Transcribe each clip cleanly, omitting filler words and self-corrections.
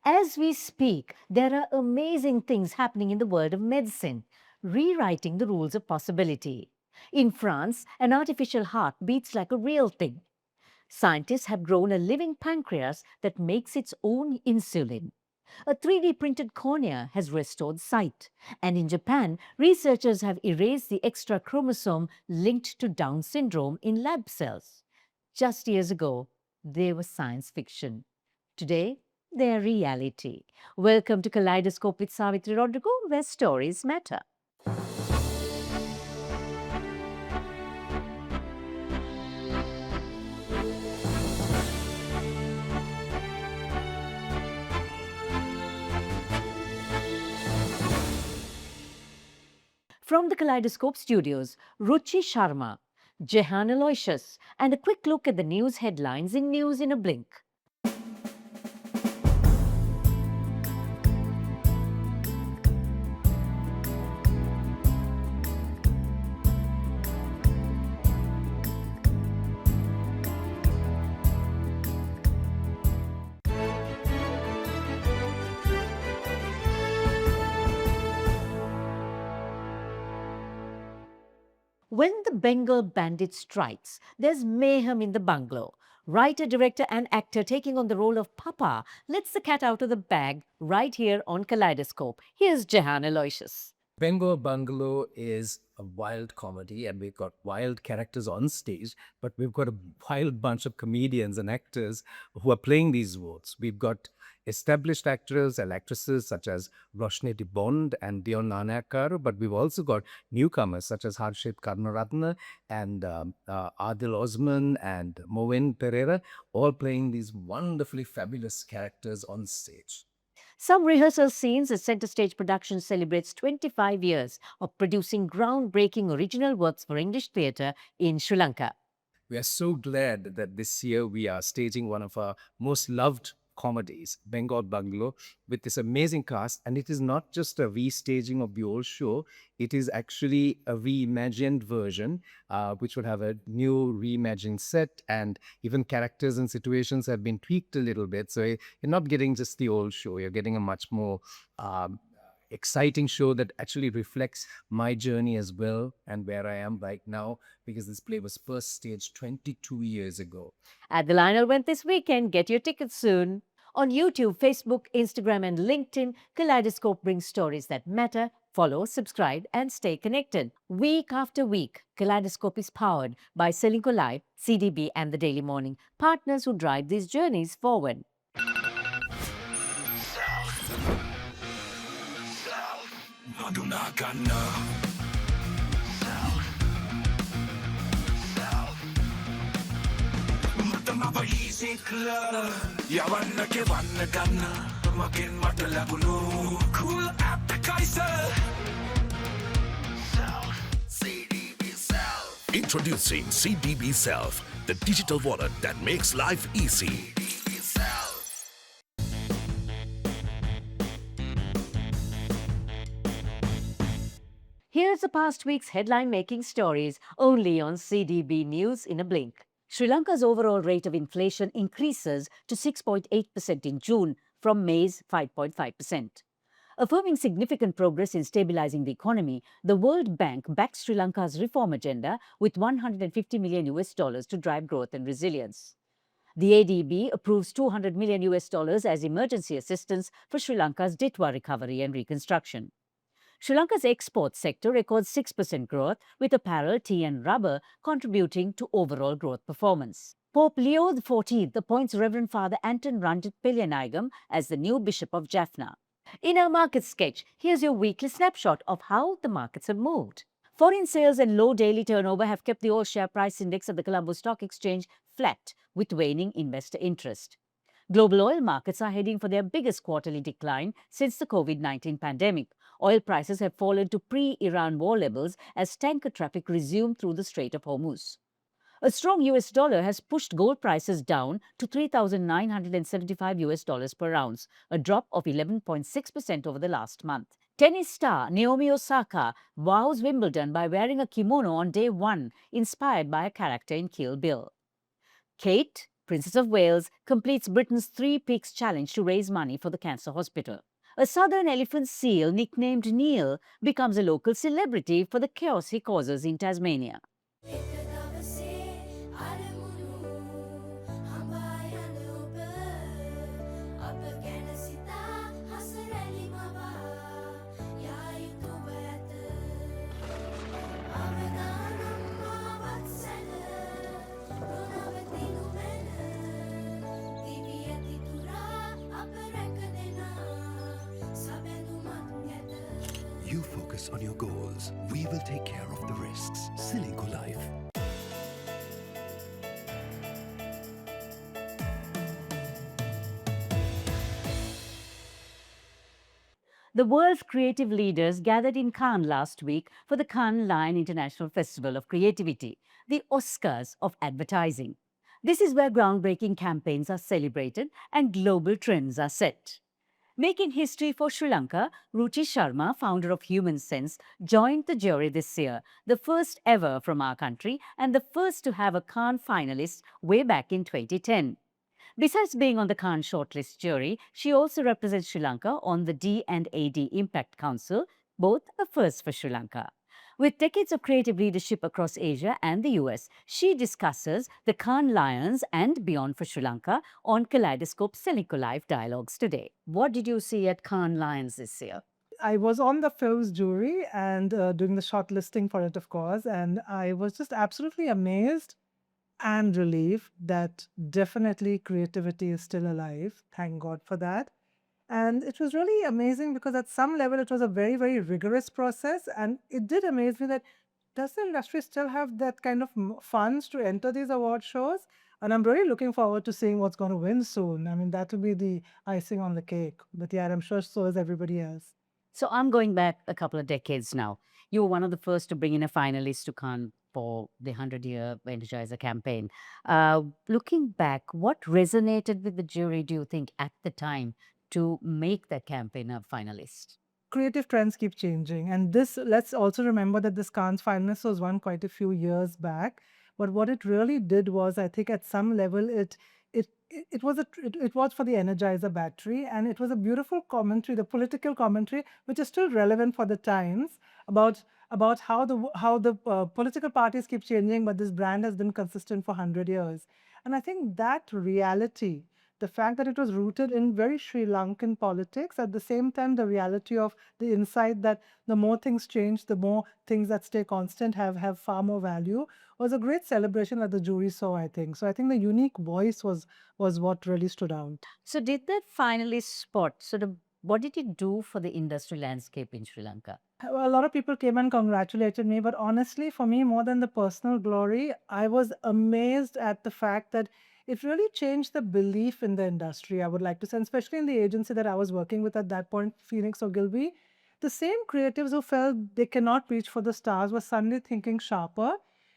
As we speak, there are amazing things happening in the world of medicine, rewriting the rules of possibility. In France, an artificial heart beats like a real thing. Scientists have grown a living pancreas that makes its own insulin. A 3D printed cornea has restored sight. And in Japan, researchers have erased the extra chromosome linked to Down syndrome in lab cells. Just years ago, they were science fiction. Today, they are reality. Welcome to Kaleidoscope with Savithri Rodrigo, where stories matter. From the Kaleidoscope studios, Ruchi Sharma, Jehan Aloysius, and a quick look at the news headlines in News in a Blink. When the Bengal bandit strikes, there's mayhem in the bungalow. Writer, director, and actor taking on the role of Papa lets the cat out of the bag right here on Kaleidoscope. Here's Jehan Aloysius. Bengal Bungalow is a wild comedy, and we've got wild characters on stage, but we've got a wild bunch of comedians and actors who are playing these roles. We've got established actors and actresses such as Roshni Bond and Dion Nanakar, but we've also got newcomers such as Harshit Karnaratna and Adil Osman and Moen Pereira, all playing these wonderfully fabulous characters on stage. Some rehearsal scenes as Center Stage Productions celebrates 25 years of producing groundbreaking original works for English theatre in Sri Lanka. We are so glad that this year we are staging one of our most loved comedies, Bengal Bungalow, with this amazing cast. And it is not just a restaging of the old show, it is actually a reimagined version, which will have a new reimagined set, and even characters and situations have been tweaked a little bit. So you're not getting just the old show, you're getting a much more exciting show that actually reflects my journey as well and where I am right now, because this play was first staged 22 years ago. At the Lionel Went this weekend, get your tickets soon. On YouTube, Facebook, Instagram, and LinkedIn, Kaleidoscope brings stories that matter. Follow, subscribe, and stay connected. Week after week, Kaleidoscope is powered by SriLanka Live, CDB, and The Daily Morning, partners who drive these journeys forward. Introducing CDB Self, the digital wallet that makes life easy. Here's the past week's headline-making stories only on CDB News in a Blink. Sri Lanka's overall rate of inflation increases to 6.8% in June from May's 5.5%. Affirming significant progress in stabilizing the economy, the World Bank backs Sri Lanka's reform agenda with $150 million to drive growth and resilience. The ADB approves $200 million as emergency assistance for Sri Lanka's Ditwa recovery and reconstruction. Sri Lanka's export sector records 6% growth, with apparel, tea and rubber contributing to overall growth performance. Pope Leo XIV appoints Reverend Father Anton Ranjit Pilyanagam as the new Bishop of Jaffna. In our market sketch, here's your weekly snapshot of how the markets have moved. Foreign sales and low daily turnover have kept the all share price index of the Colombo Stock Exchange flat, with waning investor interest. Global oil markets are heading for their biggest quarterly decline since the COVID-19 pandemic. Oil prices have fallen to pre-Iran war levels as tanker traffic resumed through the Strait of Hormuz. A strong US dollar has pushed gold prices down to $3,975 per ounce, a drop of 11.6% over the last month. Tennis star Naomi Osaka wows Wimbledon by wearing a kimono on day one, inspired by a character in Kill Bill. Kate, Princess of Wales completes Britain's 3 Peaks Challenge to raise money for the cancer hospital. A southern elephant seal nicknamed Neil becomes a local celebrity for the chaos he causes in Tasmania. You focus on your goals. We will take care of the risks. SriLanka Life. The world's creative leaders gathered in Cannes last week for the CannesLions International Festival of Creativity, the Oscars of advertising. This is where groundbreaking campaigns are celebrated and global trends are set. Making history for Sri Lanka, Ruchi Sharma, founder of Human Sense, joined the jury this year, the first ever from our country and the first to have a Cannes finalist way back in 2010. Besides being on the Cannes shortlist jury, she also represents Sri Lanka on the D&AD Impact Council, both a first for Sri Lanka. With decades of creative leadership across Asia and the US, she discusses the CannesLions and beyond for Sri Lanka on Kaleidoscope SriLanka Live Dialogues today. What did you see at CannesLions this year? I was on the film's jury and doing the shortlisting for it, of course, and I was just absolutely amazed and relieved that definitely creativity is still alive. Thank God for that. And it was really amazing because at some level it was a very, very rigorous process. And it did amaze me that does the industry still have that kind of funds to enter these award shows? And I'm really looking forward to seeing what's going to win soon. I mean, that will be the icing on the cake. But yeah, I'm sure so is everybody else. So I'm going back a couple of decades now. You were one of the first to bring in a finalist to Cannes for the 100-year Energizer campaign. Looking back, what resonated with the jury, do you think, at the time to make that campaign a finalist? Creative trends keep changing. And this, let's also remember that this Cannes finalist was won quite a few years back. But what it really did was, I think at some level, it was for the Energizer battery, and it was a beautiful commentary, the political commentary, which is still relevant for the times about how the political parties keep changing, but this brand has been consistent for 100 years. And I think that reality, the fact that it was rooted in very Sri Lankan politics, at the same time, the reality of the insight that the more things change, the more things that stay constant have far more value, was a great celebration that the jury saw, I think. So I think the unique voice was what really stood out. So did that finalist spot what did it do for the industry landscape in Sri Lanka? A lot of people came and congratulated me, but honestly, for me, more than the personal glory, I was amazed at the fact that it really changed the belief in the industry, I would like to say, and especially in the agency that I was working with at that point, Phoenix Ogilvy. The same creatives who felt they cannot reach for the stars were suddenly thinking sharper.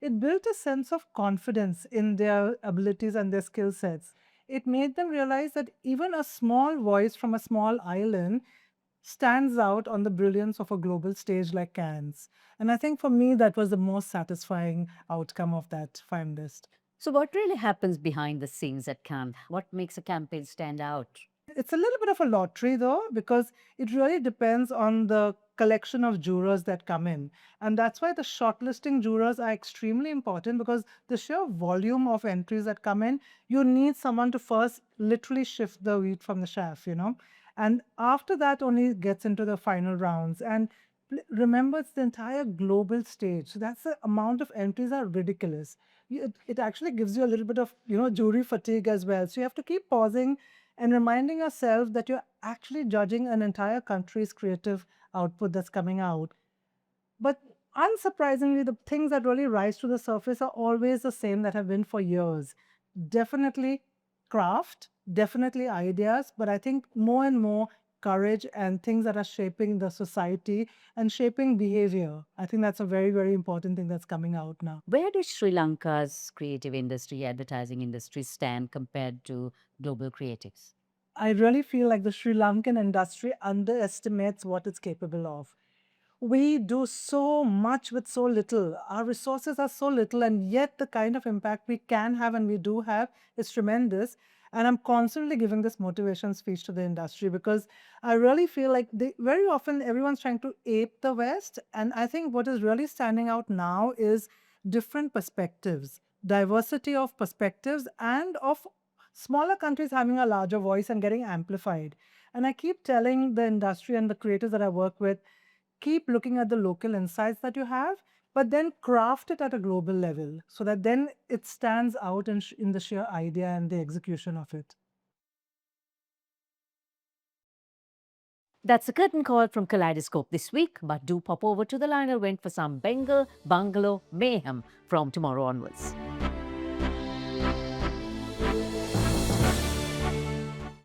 It built a sense of confidence in their abilities and their skill sets. It made them realize that even a small voice from a small island stands out on the brilliance of a global stage like Cannes. And I think for me, that was the most satisfying outcome of that finalist. So what really happens behind the scenes at Cannes? What makes a campaign stand out? It's a little bit of a lottery, though, because it really depends on the collection of jurors that come in. And that's why the shortlisting jurors are extremely important, because the sheer volume of entries that come in, you need someone to first literally shift the wheat from the chaff, And after that only gets into the final rounds. And remember, it's the entire global stage. So that's the amount of entries are ridiculous. It actually gives you a little bit of, jury fatigue as well. So you have to keep pausing and reminding yourself that you're actually judging an entire country's creative output that's coming out. But unsurprisingly, the things that really rise to the surface are always the same that have been for years. Definitely craft, definitely ideas, but I think more and more courage and things that are shaping the society and shaping behavior. I think that's a very, very important thing that's coming out now. Where does Sri Lanka's creative industry, advertising industry stand compared to global creatives? I really feel like the Sri Lankan industry underestimates what it's capable of. we do so much with so little. Our resources are so little, and yet the kind of impact we can have and we do have is tremendous. And I'm constantly giving this motivation speech to the industry because I really feel like very often everyone's trying to ape the West. And I think what is really standing out now is different perspectives, diversity of perspectives, and of smaller countries having a larger voice and getting amplified. And I keep telling the industry and the creators that I work with, keep looking at the local insights that you have, but then craft it at a global level so that then it stands out in the sheer idea and the execution of it. That's a curtain call from Kaleidoscope this week, but do pop over to the liner event for some Bengal Bungalow Mayhem from tomorrow onwards.